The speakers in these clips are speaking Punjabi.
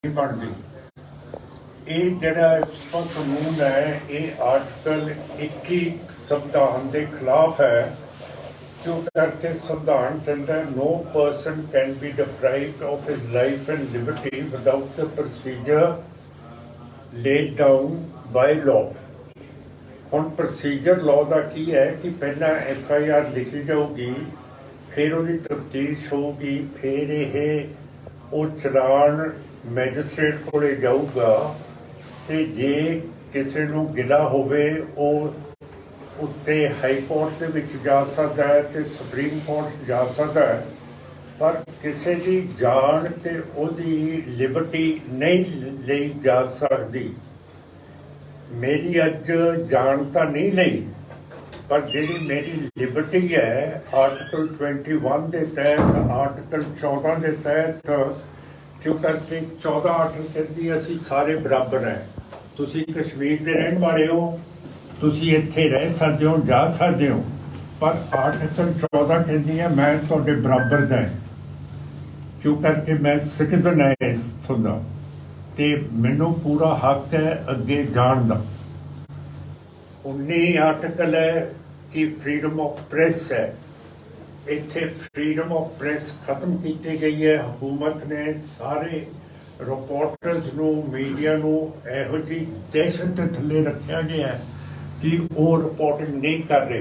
नहीं बनती। ये जिहड़ा कानून है ये आर्टिकल 21 संविधान के खिलाफ है, क्यों करके संविधान कहता है no person can be deprived of his life and liberty without the procedure laid down by law. हुण प्रोसीजर लॉ का की है कि पहला FIR लिखी जाऊगी, फिर उसकी तफ्तीश होगी, फिर ये चलान मैजिस्ट्रेट को जाऊगा, तो जे किसी को गिला होवे उत्ते हाई कोर्ट के विच जा सकता है तो सुप्रीम कोर्ट जा सकता है, पर किसी की जान ते ओदी लिबर्टी नहीं ली जा सकती। मेरी अज जान तो नहीं ली, पर जी मेरी लिबर्टी है आर्टिकल 21 के तहत, आर्टिकल 14 के तहत, क्यों करके 14 आर्टिकल कहती असी सारे बराबर हैं। तुसी कश्मीर के रहने वाले हो, तुसी इत्थे रह सकते हो, जा सकते हो, पर आर्टिकल 14 कहती है मैं तुहाडे बराबर दा, क्यों करके मैं सिटीजन है इत्थों दा ते मैनू पूरा हक है अगे जान दा। 19 आर्टिकल है कि फ्रीडम ऑफ प्रेस है, इत्थे फ्रीडम ऑफ प्रेस खत्म की गई है। हुकूमत ने सारे रिपोर्टर्स नू, मीडिया नू इहो जी दहशत के थले रखा गया है कि वो रिपोर्टिंग नहीं कर रहे।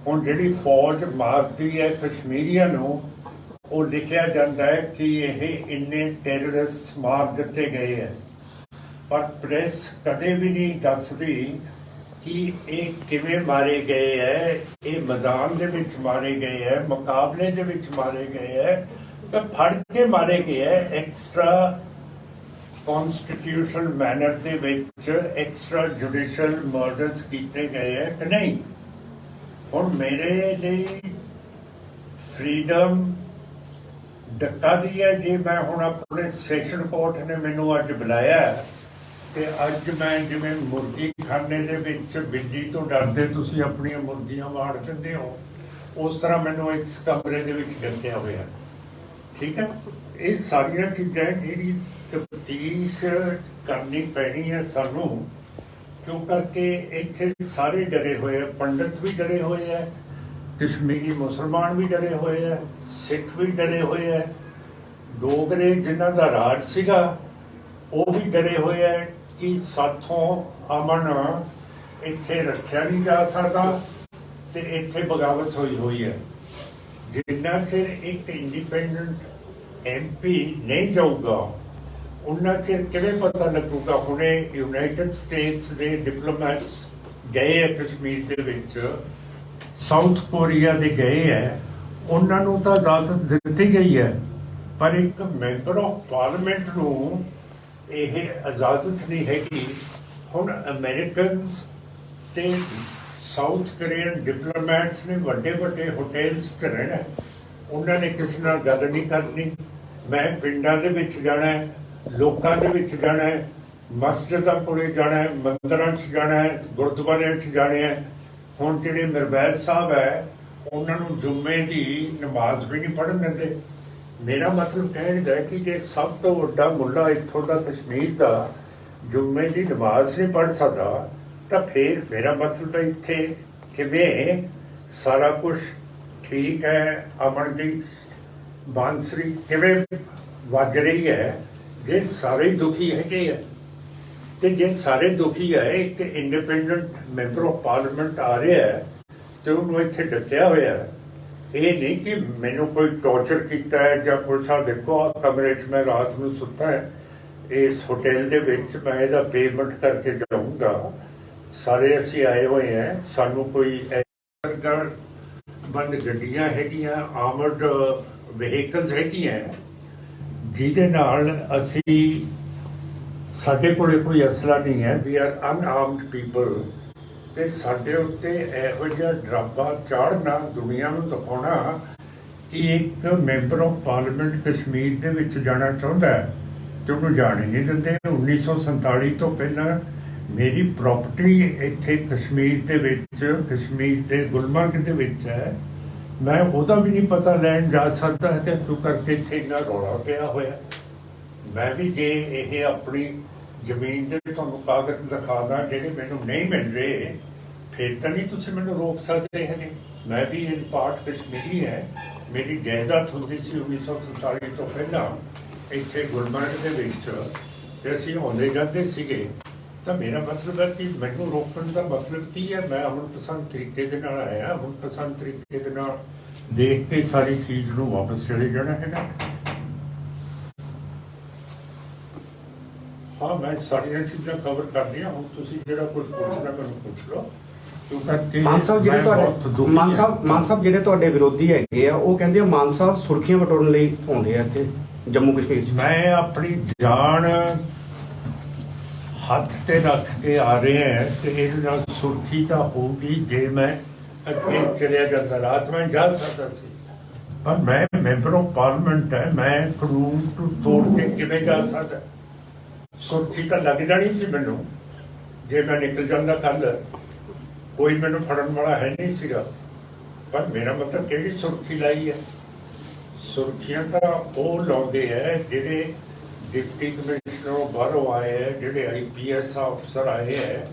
हुण जिहड़ी फौज मारती है कश्मीरियां नू, वो लिखिया जाता है कि यह इन्ने टैररिस्ट मार दिते गए हैं, पर प्रेस कदे भी नहीं दसदी कि ये किवें मारे गए है, ये मैदान दे विच मारे गए है, मुकाबले दे विच मारे गए है, तो फड़ के मारे गए है, extra constitutional manner they which extra judicial murders किए गए है कि नहीं। हुण मेरे लिए फ्रीडम डक्का दी है जे मैं हुण अपने सैशन कोर्ट ने मैनू अज बुलाया ते अज मैं जिवें मुर्गी खाने दे विच बिल्ली तो डरदे तुसीं अपणियां मुर्गियां वाड़ दिंदे हो, उस तरह मैनू इस कमरे दे विच डक्किया होया। ठीक है, ये सारियां चीज़ां जिहड़ी तफ्तीश करनी पैनी है सानू, क्यों करके इत्थे सारे डरे हुए हैं, पंडित भी डरे हुए हैं, कश्मीरी मुसलमान भी डरे हुए हैं, सिख भी डरे हुए हैं, डोगरे जिन्हां दा राज सीगा वो भी डरे हुए हैं कि साथों अमन इत्थे रखा नहीं जा सकता ते इत्थे बगावत हुई है। जिन्ना चिर एक इंडिपेंडेंट MP नहीं जाऊगा उन्ना चिर किवें पता लगूगा। हुणे यूनाइटेड स्टेट्स के डिप्लोमैट्स गए हैं कश्मीर के विच, साउथ कोरिया के गए हैं, उन्होंने तो इजाजत दी गई है, पर एक मैंबर ऑफ पार्लियामेंट नू यह इजाजत नहीं हैगी। हुण अमेरिकनस ते साउथ कोरियन डिप्लोमैट्स ने वड्डे वड्डे होटल्स च रहना, उन्होंने किसी नाल गल नहीं करनी। मैं पिंडां दे विच जाना है, लोकां दे विच जाना है, मस्जिदां कोले जाना है, मंदिरां च जाना है, गुरुद्वारियां च जाने हैं। हुण जिहड़े मिरवैज साहब है उन्होंने जुम्मे की नमाज भी नहीं पढ़न देते। मेरा मतलब कहने है कि जे सब तो वड्डा मुल्ला इत्थों का कश्मीर का जुम्मे की नमाज नहीं पढ़ सकता, तो फिर मेरा मतलब इत्थे किवें सारा कुछ ठीक है, अमन की बांसुरी किवें वज रही है जे सारे दुखी है। तो जे सारे दुखी है, एक इंडिपेंडेंट मैंबर ऑफ पार्लियामेंट आ रहा है तो उन्होंने इत्थे डकिया होया है। ये नहीं कि मैनू कोई टॉर्चर किया है या कुछ। आ देखो आ कमरे च मैं रात को सुता है, इस होटल के विच मैं इसका पेमेंट करके जाऊँगा। सारे असी आए हुए हैं, सानू कोई बंद गड्डियां हैगियां, आर्मड व्हीकल्स हैगियां जिहदे नाल असी साडे कोले कोई असला नहीं है। वी आर अनआर्म्ड पीपल, ते साडे उत्ते इहो जिहा ड्रामा चाढ़ना, दुनिया नूं दिखाउणा कि एक मैंबर ऑफ पार्लियामेंट कश्मीर दे विच जाना चाहुंदा है ते उहनूं जाण ही नहीं दिंदे। 1947 तो पहलां मेरी प्रॉपर्टी इत्थे कश्मीर दे विच, कश्मीर के गुलमर्ग दे विच है, मैं ਉਹਦਾ भी नहीं पता लैन जा सकता है। क्यों करके इत्थे इन्ना रौला पिया होया। मैं भी जे ये अपनी ਜ਼ਮੀਨ ਦੇ ਤੁਹਾਨੂੰ ਕਾਗਜ਼ ਦਿਖਾਦਾ ਜਿਹੜੇ ਮੈਨੂੰ ਨਹੀਂ ਮਿਲ ਰਹੇ ਫਿਰ ਤਾਂ ਨਹੀਂ ਤੁਸੀਂ ਮੈਨੂੰ ਰੋਕ ਸਕਦੇ ਹੈਗੇ। ਮੈਂ ਵੀ ਇਹ ਪਾਰਟ ਕਸ਼ਮੀਰੀ ਹੈ, ਮੇਰੀ ਜਾਇਦਾਦ ਹੁੰਦੀ ਸੀ 1947 ਤੋਂ ਪਹਿਲਾਂ ਇੱਥੇ ਗੁਲਮਰਗ ਦੇ ਵਿੱਚ ਤੇ ਅਸੀਂ ਆਉਂਦੇ ਜਾਂਦੇ ਸੀਗੇ। ਤਾਂ ਮੇਰਾ ਮਤਲਬ ਹੈ ਕਿ ਮੈਨੂੰ ਰੋਕਣ ਦਾ ਮਤਲਬ ਕੀ ਹੈ? ਮੈਂ ਹੁਣ ਪਸੰਦ ਤਰੀਕੇ ਦੇ ਨਾਲ ਆਇਆ, ਹੁਣ ਪਸੰਦ ਤਰੀਕੇ ਦੇ ਨਾਲ ਦੇਖ ਕੇ ਸਾਰੀ ਚੀਜ਼ ਨੂੰ ਵਾਪਸ ਚਲੇ ਜਾਣਾ ਹੈਗਾ। हाँ, मैं सारिया चीज़ां कवर कर दिया। हूँ तुसीं जिहड़ा कुछ पुछना मैनूं पुछ लो। ਮਾਨ ਸਾਹਿਬ ਜਿਹੜੇ ਤੁਹਾਡੇ ਵਿਰੋਧੀ ਹੈਗੇ ਆ ਉਹ ਕਹਿੰਦੇ ਆ ਮਾਨ ਸਾਹਿਬ ਸੁਰਖੀਆਂ ਵਟੋਰਨ ਲਈ ਆਉਂਦੇ ਆ ਇੱਥੇ ਜੰਮੂ ਕਸ਼ਮੀਰ 'ਚ। ਮੈਂ ਆਪਣੀ ਜਾਨ ਹੱਥ ਤੇ ਰੱਖ ਕੇ ਆ ਰਹੇ ਹਾਂ ਤੇ ਇਹਦੇ ਨਾਲ ਸੁਰਖੀ ਤਾਂ ਹੋਊਗੀ ਜੇ ਮੈਂ ਅੱਗੇ ਚਲਿਆ ਜਾਂਦਾ। ਰਾਤ ਮੈਂ ਜਾ ਸਕਦਾ ਸੀ ਪਰ ਮੈਂ ਮੈਂਬਰ ਆਫ ਪਾਰਲੀਮੈਂਟ ਹੈ, ਮੈਂ ਕਾਨੂੰਨ ਨੂੰ ਤੋੜ ਕੇ ਕਿਵੇਂ ਜਾ ਸਕਦਾ? ਸੁਰਖੀ ਤਾਂ ਲੱਗ ਜਾਣੀ ਸੀ ਮੈਨੂੰ ਜੇ ਮੈਂ ਨਿਕਲ ਜਾਂਦਾ। ਕੱਲ ਕੋਈ ਮੈਨੂੰ ਫੜਨ ਵਾਲਾ ਹੈ ਨਹੀਂ ਸੀਗਾ, ਪਰ ਮੇਰਾ ਮਤਲਬ ਕਿਹੜੀ ਸੁਰਖੀ ਲਾਈ ਹੈ? ਸੁਰਖੀਆਂ ਤਾਂ ਉਹ ਲਾਉਂਦੇ ਹੈ ਜਿਹੜੇ ਡਿਪਟੀ ਕਮਿਸ਼ਨਰ ਬਾਹਰੋਂ ਆਏ ਹੈ, ਜਿਹੜੇ IPS ਅਫਸਰ ਆਏ ਹੈ,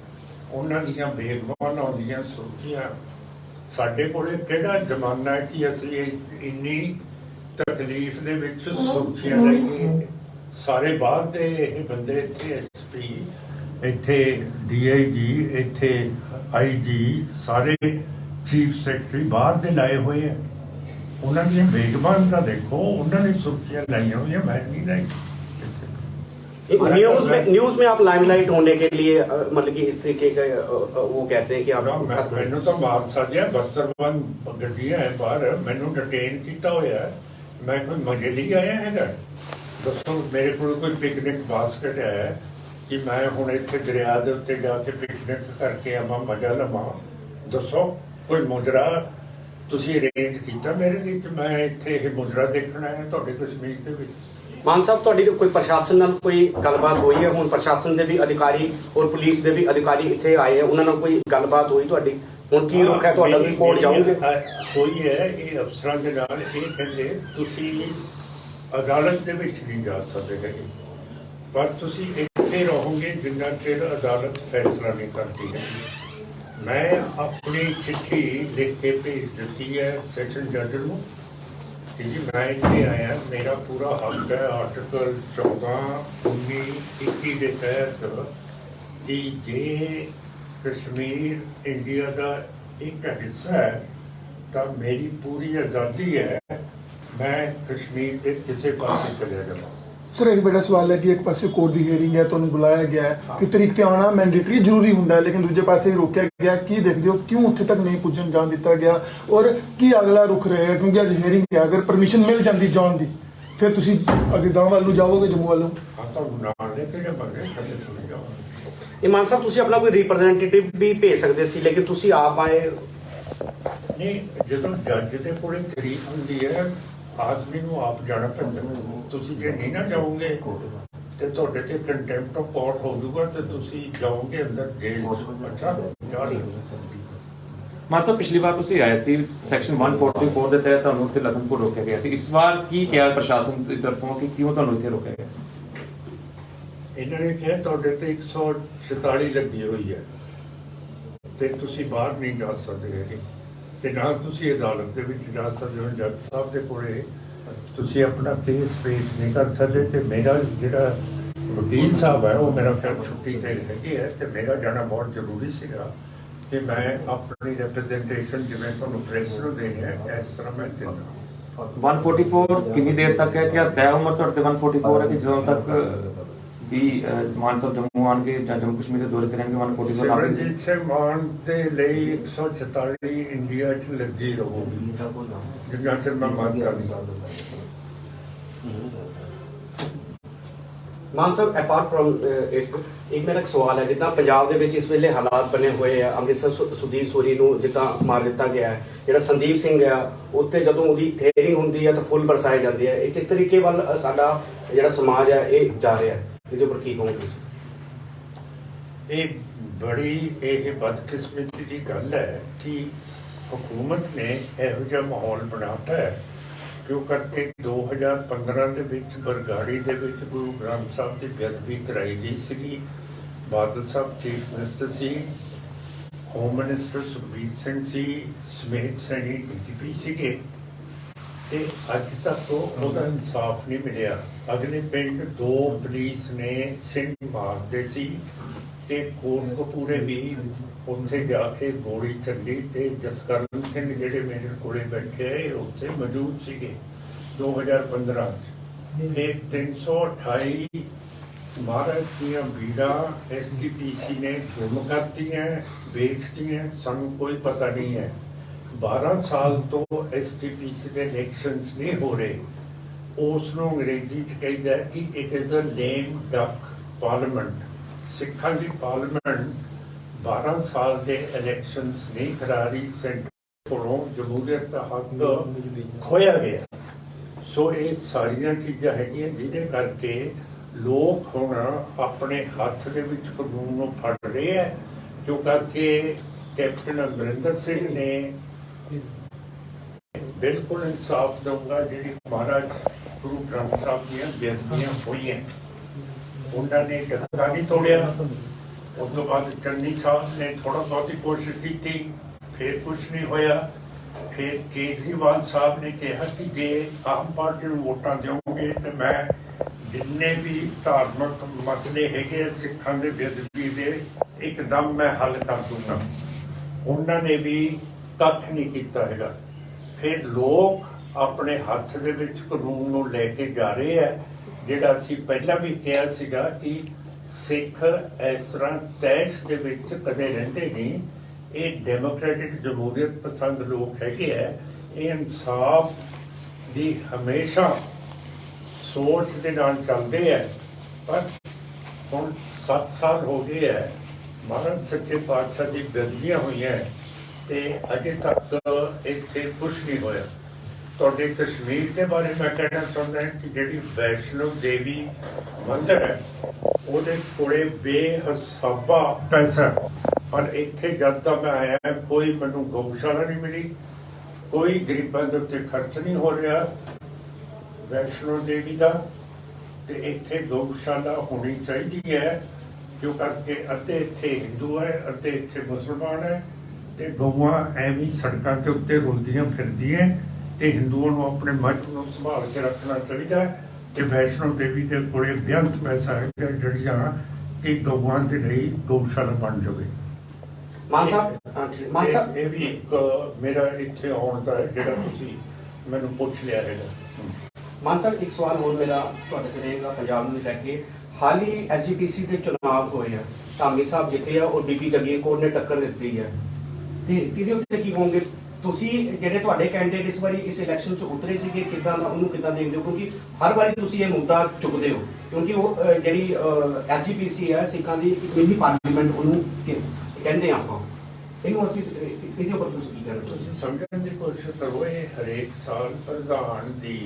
ਉਹਨਾਂ ਦੀਆਂ ਬੇਗਮਾਂ ਲਾਉਂਦੀਆਂ ਸੁਰਖੀਆਂ। ਸਾਡੇ ਕੋਲੇ ਕਿਹੜਾ ਜ਼ਮਾਨਾ ਹੈ ਕਿ ਅਸੀਂ ਇੰਨੀ ਤਕਲੀਫ ਦੇ ਵਿੱਚ ਸੁਰਖੀਆਂ ਲਈਏ? ਸਾਰੇ ਬਾਹਰ ਦੇ ਇਹ ਬੰਦੇ ਇੱਥੇ SP, ਇੱਥੇ DIG, ਇੱਥੇ IG, ਸਾਰੇ ਚੀਫ ਸੈਕਟਰੀ ਬਾਹਰ ਦੇ ਲਾਏ ਹੋਏ ਆ। ਉਹਨਾਂ ਦੀਆਂ ਬੇਗਮਾਂ ਦਾ ਦੇਖੋ, ਉਹਨਾਂ ਨੇ ਸੁਰਖੀਆਂ ਲਾਈਆਂ ਹੋਈਆਂ, मैं नहीं लाई। न्यूज में आप लाइमलाइट होने के लिए मतलब कि इस तरीके का वो कहते हैं कि आप मैनू तो मार सकते बस्तरबंद गड्डियां है बाहर, मैनू डिटेन किया होया, मैं कोई मजे लिए आया है? दसो मेरे को कोई पिकनिक बास्केट है कि मैं हुण इत्थे दरिया के उत्ते जाके पिकनिक करके आवां, मजा लवां? दसो कोई मुजरा तुसीं अरेंज कीता मेरे लिए कि मैं इत्थे ये मुजरा देखना है तुहाडे कश्मीर दे विच? मान साहब ਤੁਹਾਡੀ ਕੋਈ ਪ੍ਰਸ਼ਾਸਨ ਨਾਲ ਕੋਈ ਗੱਲਬਾਤ ਹੋਈ ਹੈ? ਹੁਣ ਪ੍ਰਸ਼ਾਸਨ ਦੇ ਵੀ ਅਧਿਕਾਰੀ ਔਰ ਪੁਲਿਸ ਦੇ ਵੀ ਅਧਿਕਾਰੀ ਇੱਥੇ ਆਏ ਆ, ਉਹਨਾਂ ਨਾਲ ਕੋਈ ਗੱਲਬਾਤ ਹੋਈ ਤੁਹਾਡੀ? ਹੁਣ ਕੀ ਰੁਖ ਹੈ ਤੁਹਾਡਾ? ਰਿਪੋਰਟ ਜਾਓਗੇ? ਹੋਈ ਹੈ ਇਹ ਅਫਸਰਾਂ ਦੇ ਨਾਲ, ਇਹ ਕਹਿੰਦੇ ਤੁਸੀਂ ਅਦਾਲਤ ਦੇ ਵਿੱਚ ਨਹੀਂ ਜਾ ਸਕਦੇ ਹੈਗੇ, ਪਰ ਤੁਸੀਂ ਇੱਥੇ ਰਹੋਗੇ ਜਿੰਨਾ ਚਿਰ ਅਦਾਲਤ ਫੈਸਲਾ ਨਹੀਂ ਕਰਦੀ ਹੈ। ਮੈਂ ਆਪਣੀ ਚਿੱਠੀ ਲਿਖ ਕੇ ਭੇਜ ਦਿੱਤੀ ਹੈ ਸੈਸ਼ਨ ਜੱਜ ਨੂੰ कि जी मैं इतने आया, मेरा पूरा हक है आर्टिकल 14, 19, 21 के तहत कि जे कश्मीर इंडिया का एक हिस्सा है तो मेरी पूरी आज़ादी है, मैं कश्मीर के किसी पास चले जाऊँ। सर एक बड़ा सवाल है कि एक पासे कोर्ट की हियरिंग है, तुहानूं बुलाया गया है कि तरीक ते आना मैंडेटरी जरूरी हुंदा है, लेकिन दूजे पासे रोकया गया। की देखते हो क्यों उत्थे तक नहीं पुजन जान दिता गया और की अगला रुख रहेगा? क्योंकि अज हियरिंग है, अगर परमिशन मिल जाती जान दी फिर तुसीं अगे गांव वालों जाओगे, जम्मू वालों? ईमान साहब तुसीं अपना कोई रिप्रेजेंटेटिव भी भेज सकते सी, लेकिन तुसीं आप आए नहीं। जो जज के कोल तरीक हुंदी है आदमी ਨੂੰ ਆਪ ਜਾਣਾ ਪੈਂਦਾ। ਤੁਸੀਂ ਜੇ ਨਹੀਂ ਨਾ ਜਾਓਗੇ ਤੇ ਤੁਹਾਡੇ ਤੇ ਕੰਟੈਂਪਟ ਆਫ ਕੋਰਟ ਹੋ ਜਾਊਗਾ ਤੇ ਤੁਸੀਂ ਜਾਓਗੇ ਅੰਦਰ ਜੇਲ੍ਹ 'ਚ। ਅੱਛਾ ਜਾ ਰਹੀ ਮਾਨ ਸਾਹਿਬ ਪਿਛਲੀ ਵਾਰ ਤੁਸੀਂ ਆਏ ਸੀ ਸੈਕਸ਼ਨ 144 ਦੇ ਤਹਿਤ ਤੁਹਾਨੂੰ ਉੱਥੇ ਲਖਨਪੁਰ ਰੋਕਿਆ ਗਿਆ ਸੀ, ਇਸ ਵਾਰ ਕੀ ਕਿਹਾ ਪ੍ਰਸ਼ਾਸਨ ਦੀ ਤਰਫੋਂ ਕਿ ਕਿਉਂ ਤੁਹਾਨੂੰ ਇੱਥੇ ਰੋਕਿਆ ਗਿਆ? ਇਹਨਾਂ ਨੇ ਕਿਹਾ ਤੁਹਾਡੇ ਤੇ 144 ਲੱਗੀ ਹੋਈ ਹੈ ਤੇ ਤੁਸੀਂ ਬਾਹਰ ਨਹੀਂ ਜਾ ਸਕਦੇ ਹੈਗੇ ਤੇ ਨਾ ਤੁਸੀਂ ਅਦਾਲਤ ਦੇ ਵਿੱਚ ਜਾ ਸਕਦੇ ਹੋ। ਜੱਜ ਸਾਹਿਬ ਦੇ ਕੋਲੇ ਤੁਸੀਂ ਆਪਣਾ ਕੇਸ ਪੇਸ਼ ਨਹੀਂ ਕਰ ਸਕਦੇ ਤੇ ਮੇਰਾ ਜਿਹੜਾ ਵਕੀਲ ਸਾਹਿਬ ਹੈ ਉਹ ਮੇਰਾ ਫਿਰ ਛੁੱਟੀ ਤੇ ਹੈਗੇ ਹੈ ਤੇ ਮੇਰਾ ਜਾਣਾ ਬਹੁਤ ਜ਼ਰੂਰੀ ਸੀਗਾ ਕਿ ਮੈਂ ਆਪਣੀ ਰਿਪਰੈਜ਼ੈਂਟੇਸ਼ਨ ਜਿਵੇਂ ਤੁਹਾਨੂੰ ਪ੍ਰੈਸ ਨੂੰ ਦੇਣੀ ਹੈ ਇਸ ਤਰ੍ਹਾਂ ਮੈਂ ਦਿੰਦਾ। 144 ਕਿੰਨੀ ਦੇਰ ਤੱਕ ਹੈ? ਕਿ ਤੈਅ ਉਮਰ ਤੁਹਾਡੇ 144 ਹੈ ਕਿ ਜਦੋਂ ਤੱਕ ਵੀ ਮਾਨ ਸਾਹਿਬ ਜੰਮੂ ਆਣਗੇ ਜਾਂ ਜੰਮੂ ਕਸ਼ਮੀਰ ਦੇ ਦੌਰੇ ਕਰਨਗੇ 144? ਸਿਮਰਜੀਤ ਸਿੰਘ ਮਾਨ ਦੇ ਲਈ 144 ਇੰਡੀਆ 'ਚ ਲੱਗੀ ਰਹੂਗੀ ਜਿੰਨਾ ਚਿਰ ਮੈਂ ਮੰਨਦਾ ਨਹੀਂ। मान साहब अपार्ट फ्रॉम एक मेरा सवाल है, जितना पंजाब ਦੇ इस वेले हालात बने हुए हैं, अमृतसर सुधीर सूरी ਨੂੰ ਜਿੱਦਾਂ ਮਾਰ ਦਿੱਤਾ ਗਿਆ ਹੈ, ਜਿਹੜਾ ਸੰਦੀਪ ਸਿੰਘ ਆ ਉੱਤੇ ਜਦੋਂ ਉਹਦੀ ਥੇਰਿੰਗ ਹੁੰਦੀ ਹੈ ਤਾਂ ਫੁੱਲ ਬਰਸਾਏ ਜਾਂਦੇ ਆ, ਇਹ ਕਿਸ ਤਰੀਕੇ ਵੱਲ ਸਾਡਾ ਜਿਹੜਾ ਸਮਾਜ ਹੈ ਇਹ ਜਾ ਰਿਹਾ ਹੈ? ਇਹਦੇ ਉੱਪਰ ਕੀ ਕਹੋਗੇ ਤੁਸੀਂ? ਇਹ ਬੜੀ ਇਹ ਬਦਕਿਸਮਤੀ ਦੀ ਗੱਲ ਹੈ ਕਿ हुकूमत ने ਇਹੋ ਜਿਹਾ ਮਾਹੌਲ ਬਣਾਤਾ ਹੈ ਜੋ ਕਰਕੇ 2015 ਦੇ ਵਿੱਚ ਬਰਗਾੜੀ ਦੇ ਵਿੱਚ ਗੁਰੂ ਗ੍ਰੰਥ ਸਾਹਿਬ ਦੀ ਬੇਅਦਬੀ ਕਰਾਈ ਗਈ ਸੀਗੀ। ਬਾਦਲ ਸਾਹਿਬ ਚੀਫ ਮਿਨਿਸਟਰ ਸੀ, ਹੋਮ ਮਿਨਿਸਟਰ ਸੁਖਬੀਰ ਸਿੰਘ ਸੀ, ਸਮੇਤ ਸੈਣੀ ਡੀਜੀਪੀ ਸੀਗੇ, ਤੇ ਅੱਜ ਤੱਕ ਉਹਦਾ ਇਨਸਾਫ ਨਹੀਂ ਮਿਲਿਆ। ਅਗਲੇ ਪਿੰਡ 2 ਪੁਲਿਸ ਨੇ ਸਿੰਘ ਮਾਰਦੇ ਸੀ ਤੇ ਕੋਟਕਪੂਰੇ ਵੀ ਉੱਥੇ ਜਾ ਕੇ ਗੋਲੀ ਚੱਲੀ ਤੇ ਜਸਕਰਨ ਸਿੰਘ ਜਿਹੜੇ ਮੇਰੇ ਕੋਲੇ ਬੈਠੇ ਆ ਉੱਥੇ ਮੌਜੂਦ ਸੀਗੇ 2015 ਚ। ਫਿਰ 328 ਮਹਾਰਾਜ ਦੀਆਂ ਬੀੜਾਂ SGPC ਨੇ ਗੁੰਮ ਕਰਤੀਆਂ, ਵੇਚਤੀਆਂ, ਸਾਨੂੰ ਕੋਈ ਪਤਾ ਨਹੀਂ ਹੈ। 12 ਸਾਲ ਤੋਂ SGPC ਦੇ ਇਲੈਕਸ਼ਨਸ ਨਹੀਂ ਹੋ ਰਹੇ। ਉਸ ਨੂੰ ਅੰਗਰੇਜ਼ੀ ਚ ਕਹਿੰਦਾ ਕਿ it is a lame duck parliament. ਸਿੱਖਾਂ ਦੀ ਪਾਰਲੀਮੈਂਟ 12 ਸਾਲ ਦੇ ਇਲੈਕਸ਼ਨਸ ਨਹੀਂ ਕਰਾ ਰਹੀ। ਸੈਂਟਰ ਕੋਲੋਂ ਜਮਹੂਰੀਅਤ ਦਾ ਹੱਕ ਖੋਇਆ ਗਿਆ। ਸੋ ਇਹ ਸਾਰੀਆਂ ਚੀਜ਼ਾਂ ਹੈਗੀਆਂ ਜਿਹਦੇ ਕਰਕੇ ਲੋਕ ਹੁਣ ਆਪਣੇ ਹੱਥ ਦੇ ਵਿੱਚ ਕਾਨੂੰਨ ਨੂੰ ਫੜ ਰਹੇ ਹੈ, ਜੋ ਕਰਕੇ ਕੈਪਟਨ ਅਮਰਿੰਦਰ ਸਿੰਘ ਨੇ ਬਿਲਕੁਲ ਇਨਸਾਫ ਦਊਗਾ। ਜਿਹੜੀ ਮਹਾਰਾਜ ਗੁਰੂ ਗ੍ਰੰਥ ਸਾਹਿਬ ਦੀਆਂ ਬੇਅਦਬੀਆਂ ਹੋਈਆਂ, ਉਹਨਾਂ ਨੇ ਡੱਕਾ ਨਹੀਂ ਤੋੜਿਆ। ਉਸ ਤੋਂ ਬਾਅਦ ਚੰਨੀ ਸਾਹਿਬ ਨੇ ਥੋੜਾ ਬਹੁਤੀ ਕੋਸ਼ਿਸ਼ ਕੀਤੀ, ਫਿਰ ਕੁਝ ਨਹੀਂ ਹੋਇਆ। ਫਿਰ ਕੇਜਰੀਵਾਲ ਸਾਹਿਬ ਨੇ ਕਿਹਾ ਕਿ ਜੇ ਆਮ ਪਾਰਟੀ ਨੂੰ ਵੋਟਾਂ ਦਿਓਗੇ ਤੇ ਮੈਂ ਜਿੰਨੇ ਵੀ ਧਾਰਮਿਕ ਮਸਲੇ ਹੈਗੇ ਸਿੱਖਾਂ ਦੇ ਬੇਅਦਬੀ ਦੇ ਇੱਕਦਮ ਮੈਂ ਹੱਲ ਕਰ ਦੂੰਗਾ। ਉਹਨਾਂ ਨੇ ਵੀ ਕੱਖ ਨਹੀਂ ਕੀਤਾ ਹੈਗਾ। ਫਿਰ ਲੋਕ ਆਪਣੇ ਹੱਥ ਦੇ ਵਿੱਚ ਕਾਨੂੰਨ ਨੂੰ ਲੈ ਕੇ ਜਾ ਰਹੇ ਹੈ। ਜਿਹੜਾ ਅਸੀਂ ਪਹਿਲਾਂ ਵੀ ਕਿਹਾ ਸੀਗਾ ਕਿ ਸਿੱਖ ਇਸ ਤਰ੍ਹਾਂ ਤੈਸ਼ ਦੇ ਵਿੱਚ ਕਦੇ ਰਹਿੰਦੇ ਨਹੀਂ। ਇਹ ਡੈਮੋਕ੍ਰੈਟਿਕ ਜਮਹੂਰੀਅਤ ਪਸੰਦ ਲੋਕ ਹੈਗੇ ਹੈ। ਇਹ ਇਨਸਾਫ ਦੀ ਹਮੇਸ਼ਾ ਸੋਚ ਦੇ ਨਾਲ ਚੱਲਦੇ ਹੈ। ਪਰ ਹੁਣ 7 ਸਾਲ ਹੋ ਗਏ ਹੈ ਮਹਾਰਾਜ ਸੱਚੇ ਪਾਤਸ਼ਾਹ ਦੀ ਬੇਅਦਬੀਆਂ ਹੋਈਆਂ ਤੇ ਅਜੇ ਤੱਕ ਇੱਥੇ ਕੁਝ ਨਹੀਂ ਹੋਇਆ। ਤੁਹਾਡੇ ਕਸ਼ਮੀਰ ਦੇ ਬਾਰੇ ਮੈਂ ਕਹਿਣਾ ਚਾਹੁੰਦਾ ਕਿ ਜਿਹੜੀ ਵੈਸ਼ਨੋ ਦੇਵੀ ਮੰਦਿਰ ਹੈ ਉਹਦੇ ਕੋਲੇ ਬੇਹਿਸਾਬਾ ਪੈਸਾ, ਪਰ ਇੱਥੇ ਜਦ ਤੱਕ ਮੈਂ ਆਇਆ ਕੋਈ ਮੈਨੂੰ ਗਊਸ਼ਾਲਾ ਨਹੀਂ ਮਿਲੀ, ਕੋਈ ਗਰੀਬਾਂ ਦੇ ਉੱਤੇ ਖਰਚ ਨਹੀਂ ਹੋ ਰਿਹਾ ਵੈਸ਼ਨੋ ਦੇਵੀ ਦਾ। ਤੇ ਇੱਥੇ ਗਊਸ਼ਾਲਾ ਹੋਣੀ ਚਾਹੀਦੀ ਹੈ, ਜੋ ਕਰਕੇ ਅੱਧੇ ਇੱਥੇ ਹਿੰਦੂ ਹੈ, ਅੱਧੇ ਇੱਥੇ ਮੁਸਲਮਾਨ ਹੈ, ਤੇ ਗਊਆਂ ਐਵੇਂ ਸੜਕਾਂ ਦੇ ਉੱਤੇ ਰੁਲਦੀਆਂ ਫਿਰਦੀਆਂ। ਤੇ ਹਿੰਦੂਆਂ ਨੂੰ ਆਪਣੇ ਮੱਝ ਨੂੰ ਸੰਭਾਲ ਕੇ ਰੱਖਣਾ ਚਾਹੀਦਾ ਤੇ ਵੈਸ਼ਨੋ ਦੇਵੀ ਦੇ ਕੋਲੇ ਬੇਅੰਤ ਪੈਸਾ ਹੈ ਜਿਹੜੀਆਂ ਕਿ ਗਊਆਂ ਦੇ ਲਈ ਗਊਸ਼ਾਲਾ ਬਣ ਜਾਵੇ। ਮਾਨ ਸਾਹਿਬ ਇਹ ਵੀ ਇੱਕ ਮੇਰਾ ਇੱਥੇ ਆਉਣ ਦਾ ਜਿਹੜਾ ਤੁਸੀਂ ਮੈਨੂੰ ਪੁੱਛ ਲਿਆ ਹੈਗਾ। ਮਾਨ ਸਾਹਿਬ ਇੱਕ ਸਵਾਲ ਹੋਰ ਮੇਰਾ ਤੁਹਾਡੇ ਤੇ ਰਹੇਗਾ ਪੰਜਾਬ ਨੂੰ ਲੈ ਕੇ। ਹਾਲ ਹੀ SGPC ਦੇ ਚੁਣਾਵ ਹੋਏ ਆ, ਧਾਮੀ ਸਾਹਿਬ ਜਿੱਤੇ ਆ ਔਰ ਬੀਬੀ ਜਗੀਰ ਕੌਰ ਨੇ ਟੱਕਰ ਦਿੱਤੀ ਹੈ, ਤੇ ਇਹਦੇ ਉੱਤੇ ਕੀ ਕਹੋਗੇ ਤੁਸੀਂ? ਜਿਹੜੇ ਤੁਹਾਡੇ ਕੈਂਡੀਡੇਟ ਇਸ ਵਾਰੀ ਇਸ ਇਲੈਕਸ਼ਨ 'ਚ ਉਤਰੇ ਸੀਗੇ, ਕਿੱਦਾਂ ਦਾ ਉਹਨੂੰ ਕਿੱਦਾਂ ਦੇਖਦੇ ਹੋ? ਕਿਉਂਕਿ ਹਰ ਵਾਰੀ ਤੁਸੀਂ ਇਹ ਮੁੱਦਾ ਚੁੱਕਦੇ ਹੋ, ਕਿਉਂਕਿ ਉਹ ਜਿਹੜੀ SGPC ਹੈ ਸਿੱਖਾਂ ਦੀ ਮਿੰਨੀ ਪਾਰਲੀਮੈਂਟ ਉਹਨੂੰ ਕਹਿੰਦੇ ਆਪਾਂ, ਇਹਨੂੰ ਅਸੀਂ ਇਹਦੇ ਉੱਪਰ ਤੁਸੀਂ ਕੀ ਕਹਿਣਾ? ਤੁਸੀਂ ਸਮਝਣ ਦੀ ਕੋਸ਼ਿਸ਼ ਕਰੋ। ਇਹ ਹਰੇਕ ਸਾਲ ਪ੍ਰਧਾਨ ਦੀ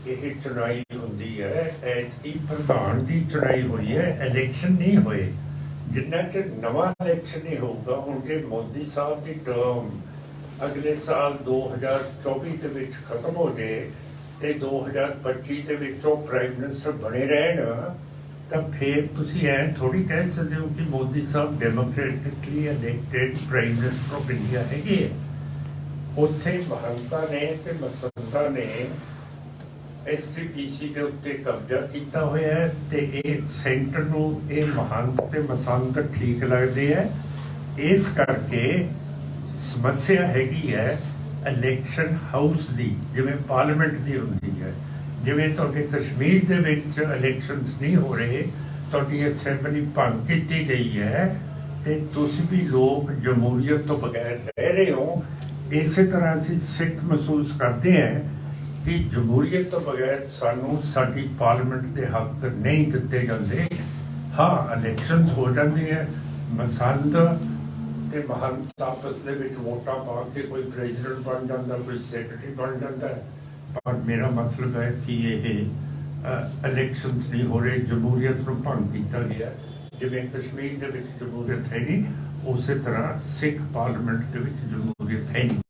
ਇਹ ਚੁਣਾਈ ਹੁੰਦੀ ਹੈ। ਐਤਕੀ ਪ੍ਰਧਾਨ ਦੀ ਚੁਣਾਈ ਹੋਈ ਹੈ, ਇਲੈਕਸ਼ਨ ਨਹੀਂ ਹੋਏ। ਜਿੰਨਾ ਚਿਰ ਨਵਾਂ ਇਲੈਕਸ਼ਨ ਨਹੀਂ ਹੋਊਗਾ, ਹੁਣ ਜੇ ਮੋਦੀ ਸਾਹਿਬ ਦੀ ਟਰਮ ਅਗਲੇ ਸਾਲ 2024 ਦੇ ਵਿੱਚ ਖਤਮ ਹੋ ਜਾਏ ਤੇ 2025 ਦੇ ਵਿੱਚ ਉਹ ਪ੍ਰਾਈਮ ਮਿਨਿਸਟਰ ਬਣੇ ਰਹਿਣ, ਤਾਂ ਫਿਰ ਤੁਸੀਂ ਐਂ ਥੋੜੀ ਕਹਿ ਸਕਦੇ ਹੋ ਕਿ ਮੋਦੀ ਸਾਹਿਬ democratically elected prime minister of India ਹੈਗੇ। ਉੱਥੇ ਮਹੰਤਾਂ ਨੇ ਤੇ ਮਸੰਤਾਂ ਨੇ SGPC ਦੇ ਉੱਤੇ ਕਬਜ਼ਾ ਕੀਤਾ ਹੋਇਆ ਹੈ ਤੇ ਇਹ ਸੈਂਟਰ ਨੂੰ ਇਹ ਮਹੰਤ ਤੇ ਮਸੰਤ ਠੀਕ ਲੱਗਦੇ ਹੈ। ਇਸ ਕਰਕੇ ਸਮੱਸਿਆ ਹੈਗੀ ਹੈ ਇਲੈਕਸ਼ਨ ਹਾਊਸ ਦੀ, ਜਿਵੇਂ ਪਾਰਲੀਮੈਂਟ ਦੀ ਹੁੰਦੀ ਹੈ। ਜਿਵੇਂ ਤੁਹਾਡੇ ਕਸ਼ਮੀਰ ਦੇ ਵਿੱਚ ਇਲੈਕਸ਼ਨਸ ਨਹੀਂ ਹੋ ਰਹੇ, ਤੁਹਾਡੀ ਅਸੈਂਬਲੀ ਭੰਗ ਕੀਤੀ ਗਈ ਹੈ ਤੇ ਤੁਸੀਂ ਵੀ ਲੋਕ ਜਮਹੂਰੀਅਤ ਤੋਂ ਬਗੈਰ ਰਹਿ ਰਹੇ ਹੋ। ਇਸੇ ਤਰ੍ਹਾਂ ਅਸੀਂ ਸਿੱਖ ਮਹਿਸੂਸ ਕਰਦੇ ਹਾਂ ਕਿ ਜਮਹੂਰੀਅਤ ਤੋਂ ਬਗੈਰ ਸਾਨੂੰ ਸਾਡੀ ਪਾਰਲੀਮੈਂਟ ਦੇ ਹੱਕ ਨਹੀਂ ਦਿੱਤੇ ਜਾਂਦੇ। ਹਾਂ, ਇਲੈਕਸ਼ਨਸ ਹੋ ਜਾਂਦੇ ਹੈ, ਮਸੰਦ ਤੇ ਮਹੰਤ ਆਪਸ ਦੇ ਵਿੱਚ ਵੋਟਾਂ ਪਾ ਕੇ ਕੋਈ ਪ੍ਰੈਜ਼ੀਡੈਂਟ ਬਣ ਜਾਂਦਾ, ਕੋਈ ਸੈਕਟਰੀ ਬਣ ਜਾਂਦਾ ਹੈ। ਪਰ ਮੇਰਾ ਮਤਲਬ ਹੈ ਕਿ ਇਹ ਇਲੈਕਸ਼ਨਸ ਨਹੀਂ ਹੋ ਰਹੇ, ਜਮਹੂਰੀਅਤ ਨੂੰ ਭੰਗ ਕੀਤਾ ਗਿਆ। ਜਿਵੇਂ ਕਸ਼ਮੀਰ ਦੇ ਵਿੱਚ ਜਮਹੂਰੀਅਤ ਹੈ ਨਹੀਂ, ਉਸੇ ਤਰ੍ਹਾਂ ਸਿੱਖ ਪਾਰਲੀਮੈਂਟ ਦੇ ਵਿੱਚ ਜਮਹੂਰੀਅਤ ਹੈ ਨਹੀਂ।